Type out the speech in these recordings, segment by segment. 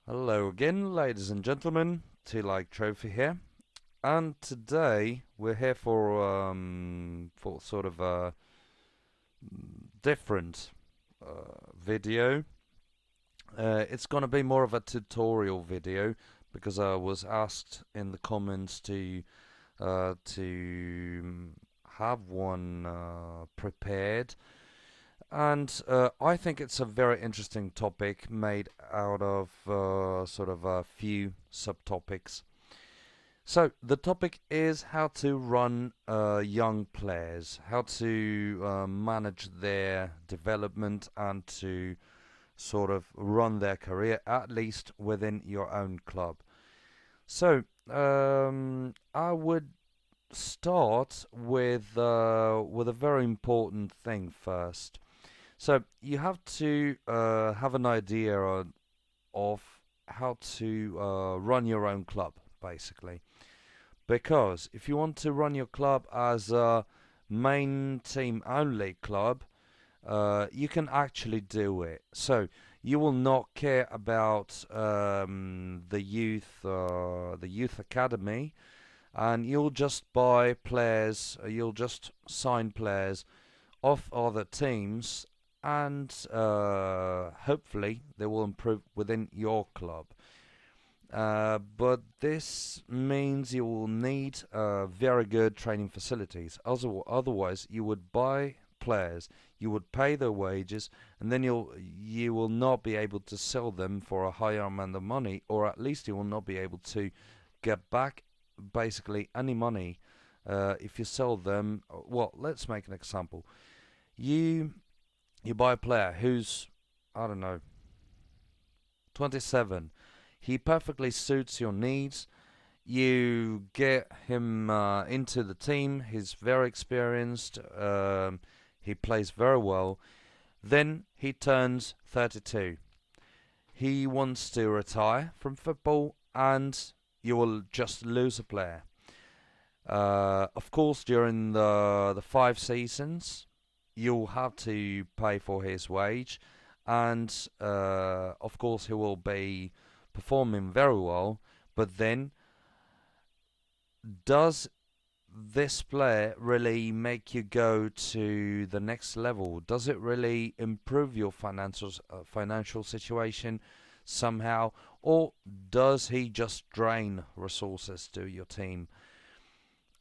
Hello again, ladies and gentlemen. T-Like Trophy here, and today we're here for sort of a different video. It's gonna be more of a tutorial video because I was asked in the comments to have one prepared, and I think it's a very interesting topic made out of sort of a few subtopics. So the topic is how to run young players, how to manage their development and to sort of run their career, at least within your own club. So I would start with a very important thing first. So you have to have an idea of how to run your own club, basically. Because if you want to run your club as a main team only club, you can actually do it. So you will not care about the youth academy, and you'll just buy players. You'll just sign players of other teams, and hopefully they will improve within your club. But this means you will need very good training facilities. Otherwise, you would buy players, you would pay their wages, and then you will not be able to sell them for a higher amount of money, or at least you will not be able to get back basically any money if you sell them. Well, let's make an example. You you buy a player who's, I don't know, 27. He perfectly suits your needs. You get him into the team. He's very experienced. He plays very well. Then he turns 32. He wants to retire from football, and you will just lose a player. Of course, during the 5 seasons, you'll have to pay for his wage, and of course he will be performing very well. But then, does this player really make you go to the next level? Does it really improve your financial situation somehow, or does he just drain resources to your team?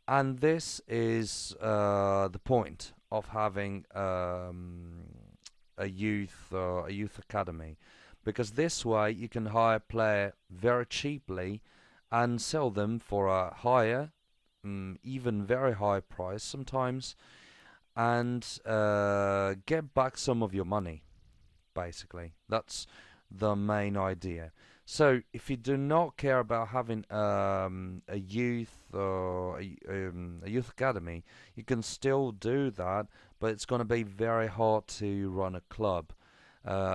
And this is the point of having a youth academy, because this way you can hire a player very cheaply and sell them for a higher, even very high price sometimes, and get back some of your money. Basically, that's the main idea. So if you do not care about having a youth or a youth academy, you can still do that, but it's going to be very hard to run a club.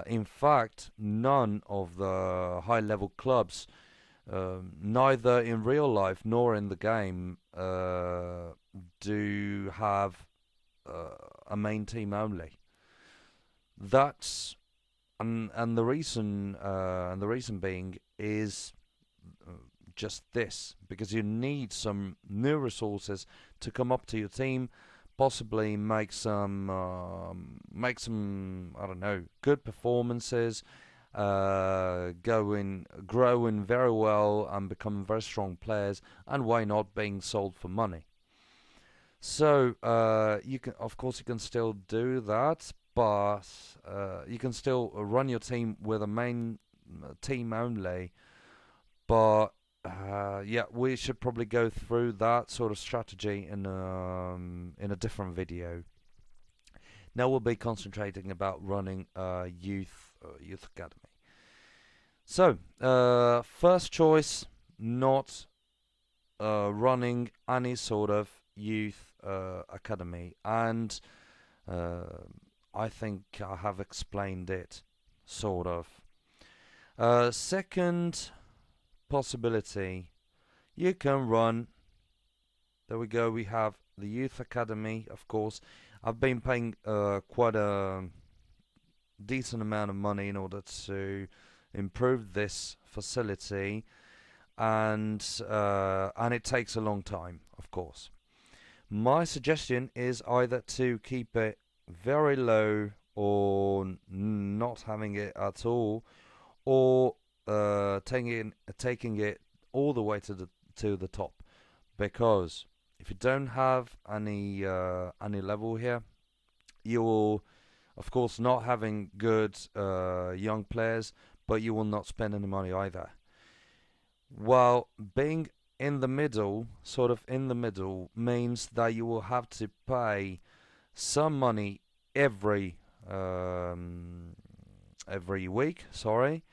In fact, none of the high level clubs, neither in real life nor in the game, do have a main team only. That's and the reason being is uh, just this, because you need some new resources to come up to your team, possibly make some I don't know, good performances, going growing very well and becoming very strong players, and why not being sold for money. So you can, of course, you can still do that, but you can still run your team with a main team only. But yeah, we should probably go through that sort of strategy in a different video. Now we'll be concentrating about running a youth academy. So first choice, not running any sort of youth academy, and uh, I think I have explained it, sort of. Second possibility, you can run. There we go. We have the youth academy, of course. I've been paying quite a decent amount of money in order to improve this facility, and it takes a long time, of course. My suggestion is either to keep it very low or not having it at all, or taking it all the way to the top. Because if you don't have any level here, you will, of course, not having good young players, but you will not spend any money either. While being in the middle, sort of in the middle, means that you will have to pay some money every um, every week. Sorry,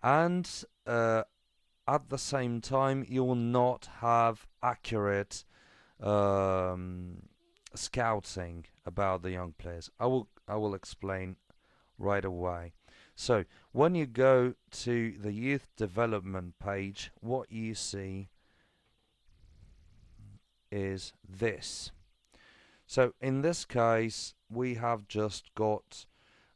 and at the same time, you will not have accurate um, scouting about the young players. I will explain right away. So when you go to the youth development page, what you see is this. So in this case, we have just got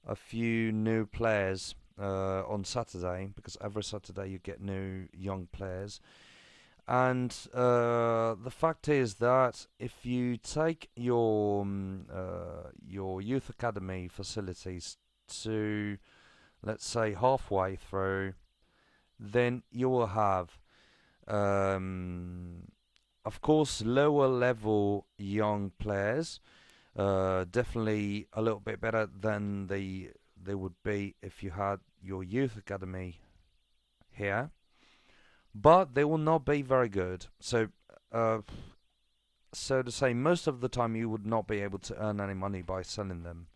a few new players on Saturday, because every Saturday you get new young players. And the fact is that if you take your youth academy facilities to, let's say, halfway through, then you will have, um, of course, lower level young players. Definitely a little bit better than they would be if you had your youth academy here, but they will not be very good. Uh, so to say, most of the time you would not be able to earn any money by selling them.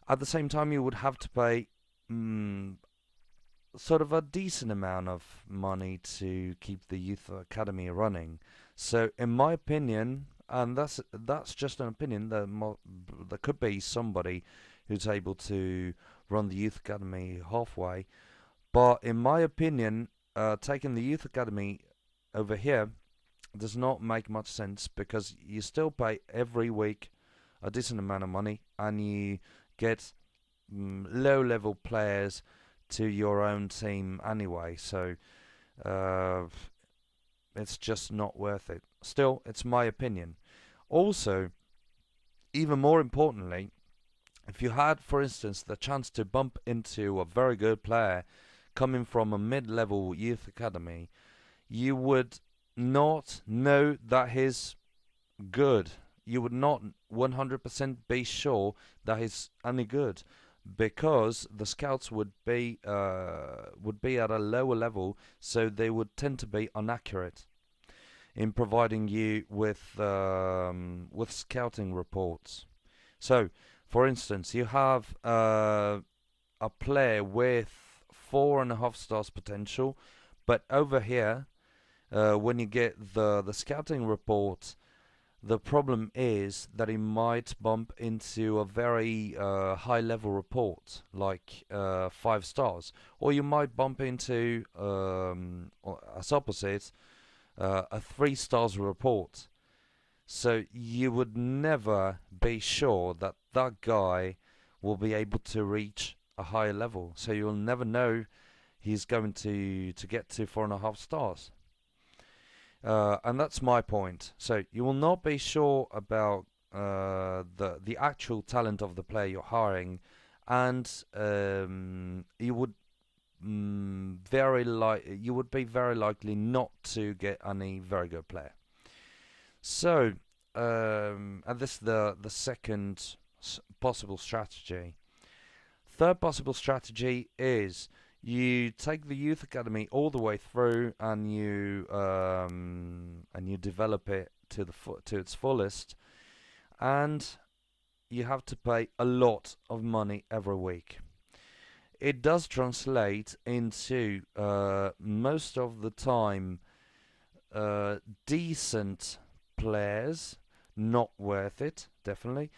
At the same time, you would have to pay mm, sort of a decent amount of money to keep the youth academy running. So, in my opinion, and that's just an opinion, there could be somebody who's able to run the youth academy halfway. But in my opinion, taking the youth academy over here does not make much sense, because you still pay every week a decent amount of money, and you get low level players to your own team anyway. So uh, it's just not worth it. Still, it's my opinion. Also, even more importantly, if you had, for instance, the chance to bump into a very good player coming from a mid level youth academy, you would not know that he's good. You would not 100% be sure that he's any good, because the scouts would be at a lower level, so they would tend to be inaccurate in providing you with scouting reports. So, for instance, you have a player with 4.5 stars potential, but over here, when you get the scouting report, the problem is that he might bump into a very high level report, like 5 stars, or you might bump into, as opposite, a 3 stars report. So you would never be sure that that guy will be able to reach a higher level. So you'll never know he's going to get to 4.5 stars. And that's my point. So you will not be sure about the actual talent of the player you're hiring, and you would be very likely not to get any very good player. So, and this is the second possible strategy. Third possible strategy is you take the youth academy all the way through, and you develop it to its fullest, and you have to pay a lot of money every week. It does translate into most of the time decent players, not worth it, definitely,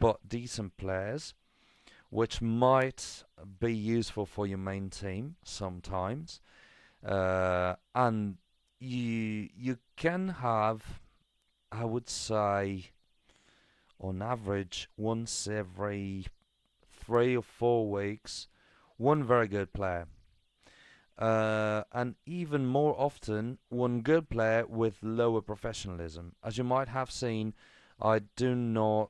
but decent players, which might be useful for your main team sometimes. And you can have, I would say, on average, once every 3 or 4 weeks, one very good player. and even more often one good player with lower professionalism. As you might have seen, I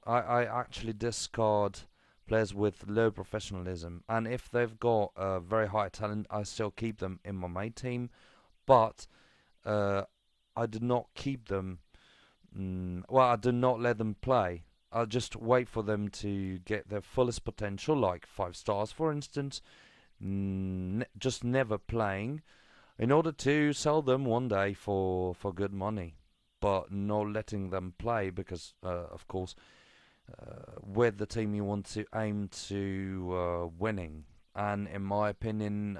actually discard players with low professionalism, and if they've got very high talent, I still keep them in my main team, but uh, I do not keep them. Well, I do not let them play. I just wait for them to get their fullest potential, like 5 stars, for instance, just never playing, in order to sell them one day for good money, but not letting them play because, of course, with the team you want to aim to winning. And in my opinion,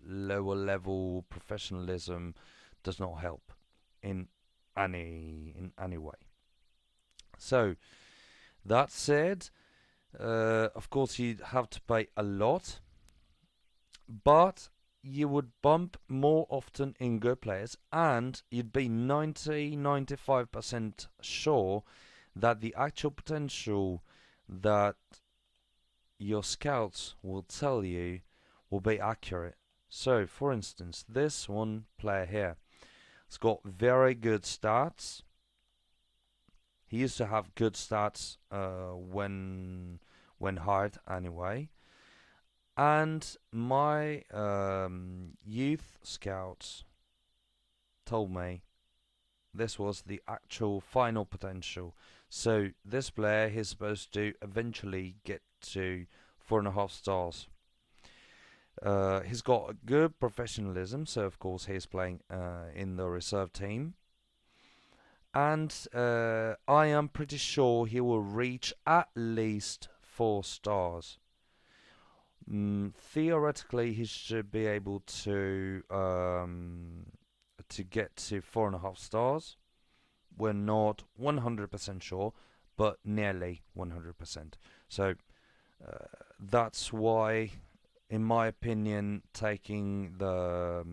lower level professionalism does not help in any way. So that said, of course you'd have to pay a lot, but you would bump more often in good players, and you'd be 90-95% sure that the actual potential that your scouts will tell you will be accurate. So, for instance, this one player here has got very good stats. He used to have good stats when hired anyway. And my youth scouts told me this was the actual final potential. So this player is supposed to eventually get to 4.5 stars. He's got a good professionalism, so of course he's playing in the reserve team. And I am pretty sure he will reach at least 4 stars. Theoretically, he should be able to get to 4.5 stars. We're not 100% sure, but nearly 100%. So that's why, in my opinion, taking the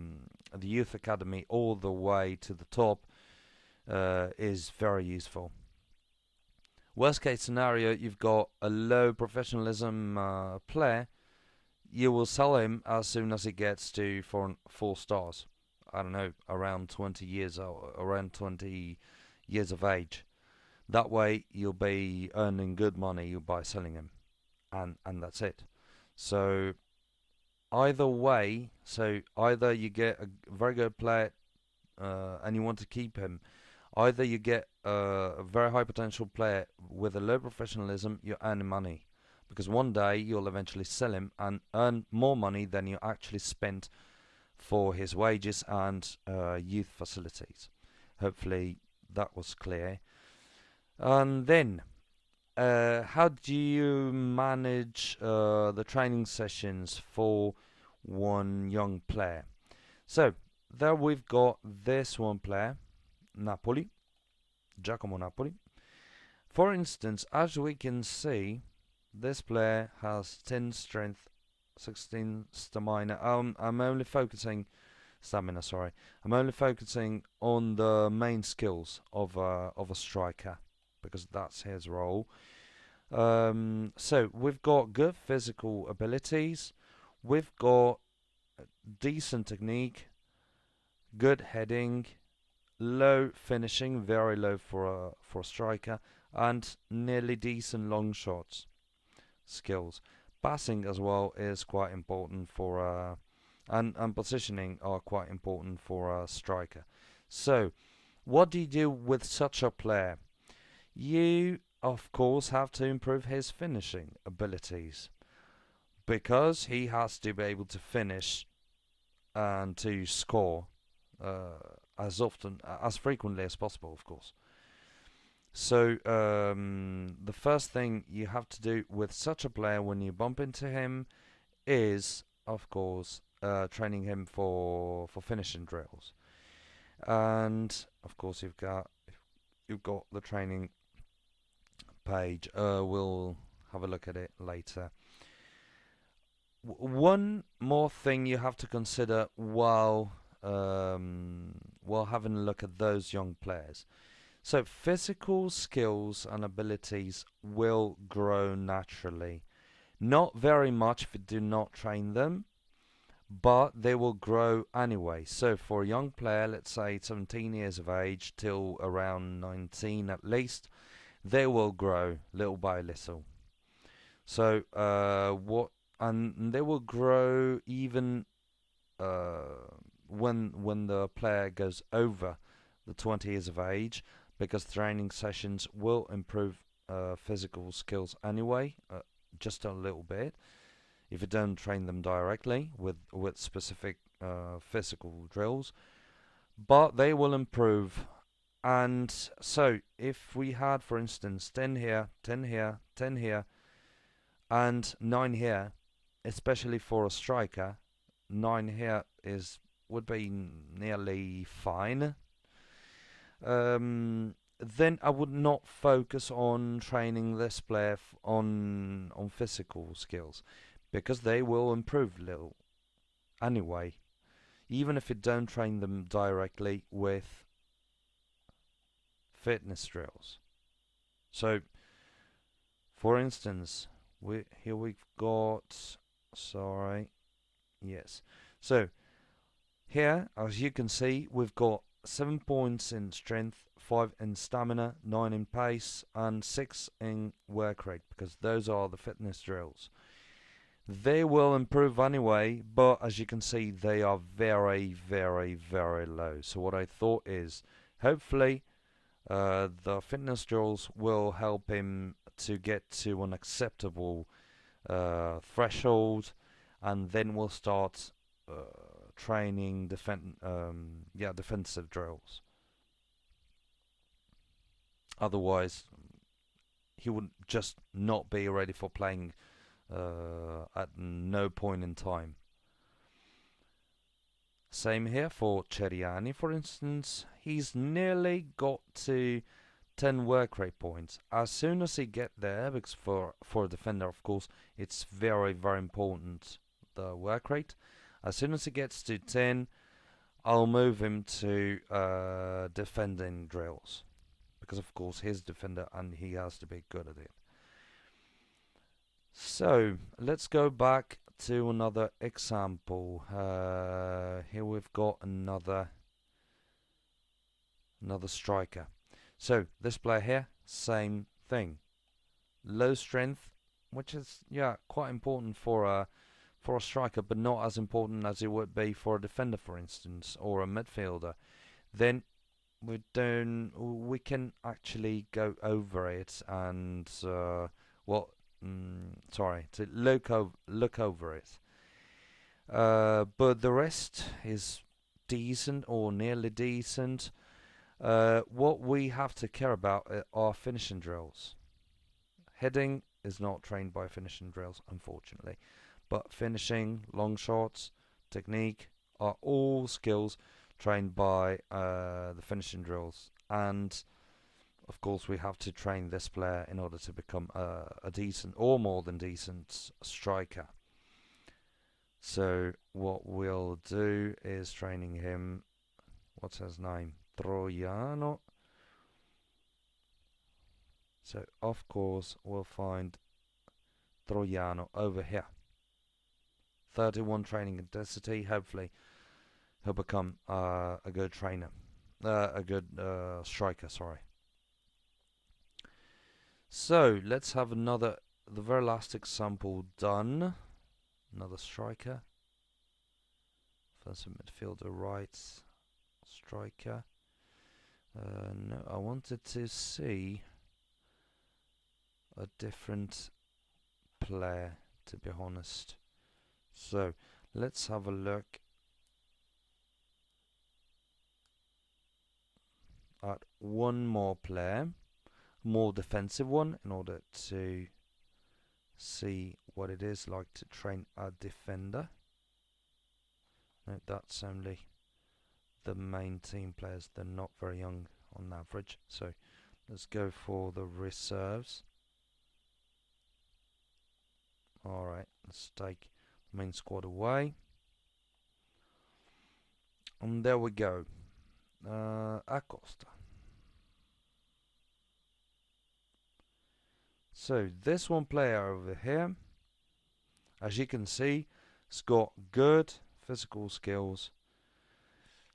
youth academy all the way to the top is very useful. Worst case scenario, you've got a low professionalism player. You will sell him as soon as he gets to 4 stars. I don't know, around 20 years or around 20 years of age. That way, you'll be earning good money by selling him, and that's it. So either way, so either you get a very good player and you want to keep him, either you get a very high potential player with a low professionalism, you're earning money. Because one day you'll eventually sell him and earn more money than you actually spent for his wages and youth facilities. Hopefully that was clear. And then, how do you manage the training sessions for one young player? So, there we've got this one player, Napoli, Giacomo Napoli. For instance, as we can see, this player has 10 strength, 16 stamina. I'm only focusing stamina. Sorry, I'm only focusing on the main skills of a striker because that's his role. So we've got good physical abilities. We've got decent technique, good heading, low finishing, very low for a striker, and nearly decent long shots skills. Passing as well is quite important for and positioning are quite important for a striker. So, what do you do with such a player? You, of course, have to improve his finishing abilities because he has to be able to finish and to score as often, as frequently as possible, of course. So the first thing you have to do with such a player when you bump into him is, of course, training him for finishing drills, and of course you've got the training page. We'll have a look at it later. One more thing you have to consider while having a look at those young players. So physical skills and abilities will grow naturally. Not very much if you do not train them, but they will grow anyway. So for a young player, let's say 17 years of age till around 19 at least, they will grow little by little. So what and they will grow even when the player goes over the 20 years of age, because training sessions will improve physical skills anyway, just a little bit. If you don't train them directly with specific physical drills, but they will improve. And so, if we had, for instance, 10 here, 10 here, 10 here, and 9 here, especially for a striker, 9 here is would be nearly fine. Then I would not focus on training this player on physical skills, because they will improve little anyway, even if you don't train them directly with fitness drills. So, for instance, here we've got, sorry, yes. So here, as you can see, we've got 7 points in strength, 5 in stamina, 9 in pace, and 6 in work rate, because those are the fitness drills. They will improve anyway, but as you can see, they are very, very, very low. So what I thought is, hopefully, the fitness drills will help him to get to an acceptable threshold, and then we'll start training defensive drills. Otherwise, he would just not be ready for playing at no point in time. Same here for Ceriani, for instance. He's nearly got to 10 work rate points. As soon as he get there, because for a defender, of course, it's very, very important, the work rate. As soon as he gets to 10, I'll move him to defending drills, because of course he's a defender and he has to be good at it. So let's go back to another example. Here we've got another striker. So this player here, same thing. Low strength, which is quite important for a striker, but not as important as it would be for a defender, for instance, or a midfielder. Then we can actually go over it and to look over it. But the rest is decent or nearly decent. What we have to care about are finishing drills. Heading is not trained by finishing drills, unfortunately, but finishing, long shots, technique are all skills trained by the finishing drills. And of course, we have to train this player in order to become a decent or more than decent striker. So what we'll do is training him. What's his name? Troiano. So of course we'll find Troiano over here. 31 training intensity. Hopefully he'll become a good trainer, a good striker. Sorry. So let's have the very last example done. Another striker. First midfielder, right striker. No, I wanted to see a different player, to be honest. So let's have a look at one more player, more defensive one, in order to see what it is like to train a defender. No, that's only the main team players. They're not very young on average. So let's go for the reserves. Alright, let's take the main squad away. And there we go. Acosta. So this one player over here, as you can see, has got good physical skills,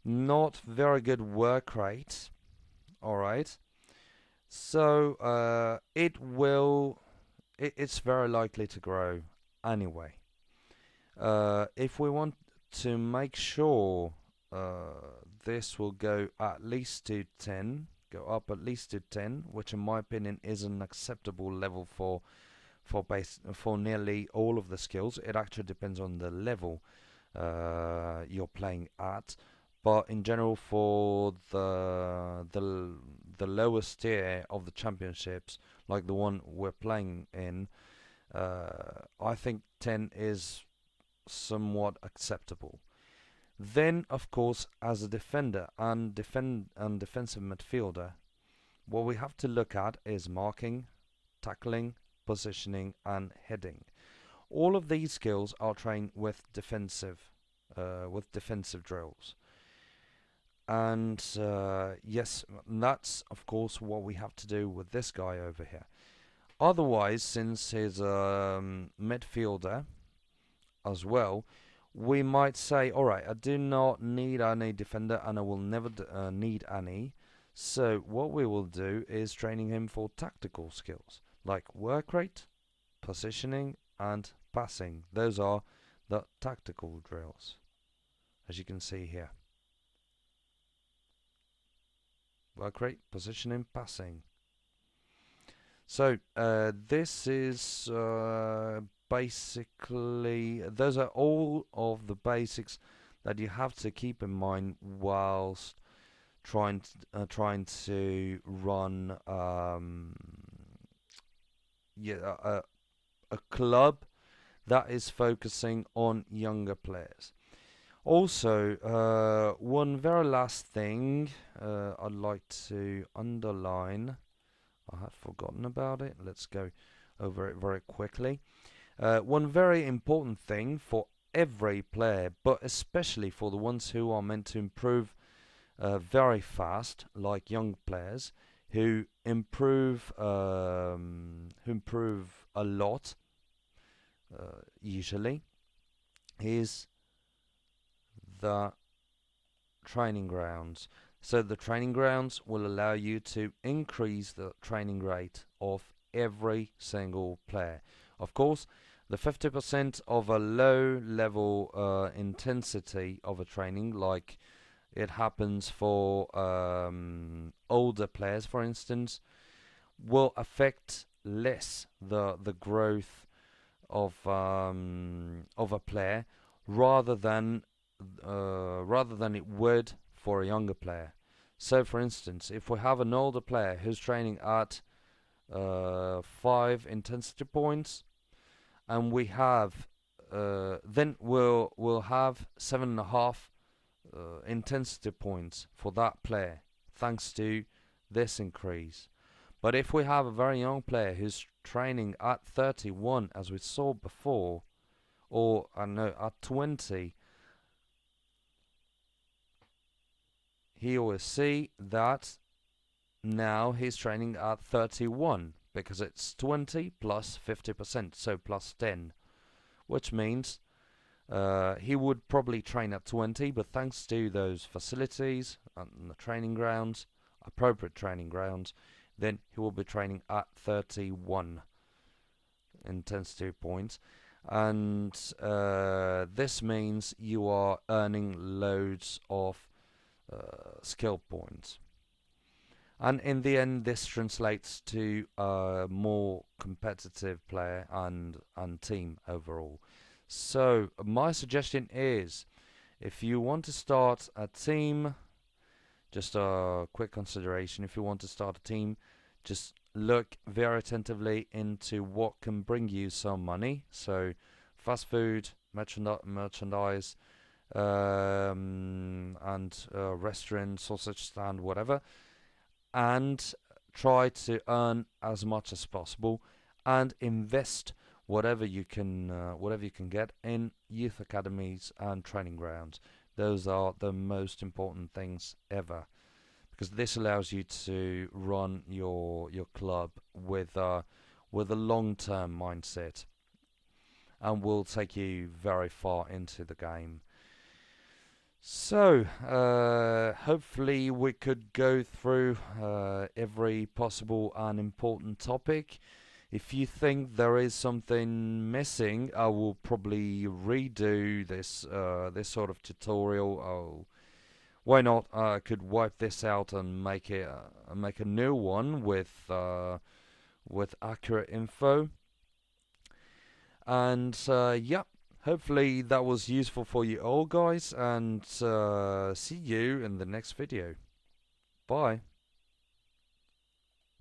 not very good work rate. All right, so it's very likely to grow anyway. If we want to make sure this will go at least to 10, go up at least to 10, which in my opinion is an acceptable level for nearly all of the skills. It actually depends on the level you're playing at, but in general for the lowest tier of the championships, like the one we're playing in, I think 10 is somewhat acceptable. Then, of course, as a defender and defensive midfielder, what we have to look at is marking, tackling, positioning, and heading. All of these skills are trained with defensive drills. And yes, that's of course what we have to do with this guy over here. Otherwise, since he's a midfielder as well, we might say, all right, I do not need any defender and I will never need any. So what we will do is training him for tactical skills like work rate, positioning, and passing. Those are the tactical drills, as you can see here. Work rate, positioning, passing. So this is basically, those are all of the basics that you have to keep in mind whilst trying to run yeah, a club that is focusing on younger players. Also, one very last thing I'd like to underline. I had forgotten about it. Let's go over it very quickly. One very important thing for every player, but especially for the ones who are meant to improve very fast, like young players who improve a lot, usually, is the training grounds. So the training grounds will allow you to increase the training rate of every single player. Of course, the 50% of a low level intensity of a training, like it happens for older players, for instance, will affect less the growth of a player rather than it would for a younger player. So, for instance, if we have an older player who's training at 5 intensity points, and we have then we'll have 7.5 intensity points for that player, thanks to this increase. But if we have a very young player who's training at 31, as we saw before, or I don't know, at 20, he will see that now he's training at 31 because it's 20 plus 50%, so plus 10, which means he would probably train at 20, but thanks to those facilities and the training grounds, appropriate training grounds, then he will be training at 31 intensity points. And this means you are earning loads of skill points. And in the end, this translates to a more competitive player and team overall. So my suggestion is, if you want to start a team, just a quick consideration, if you want to start a team, just look very attentively into what can bring you some money. So fast food, merchandise, and restaurant, sausage stand, whatever, and try to earn as much as possible and invest whatever you can get in youth academies and training grounds. Those are the most important things ever, because this allows you to run your club with a long-term mindset and will take you very far into the game. So, hopefully we could go through every possible and important topic. If you think there is something missing, I will probably redo this sort of tutorial. Why not? I could wipe this out and make a new one with accurate info. And yeah, hopefully that was useful for you all, guys. And see you in the next video. Bye.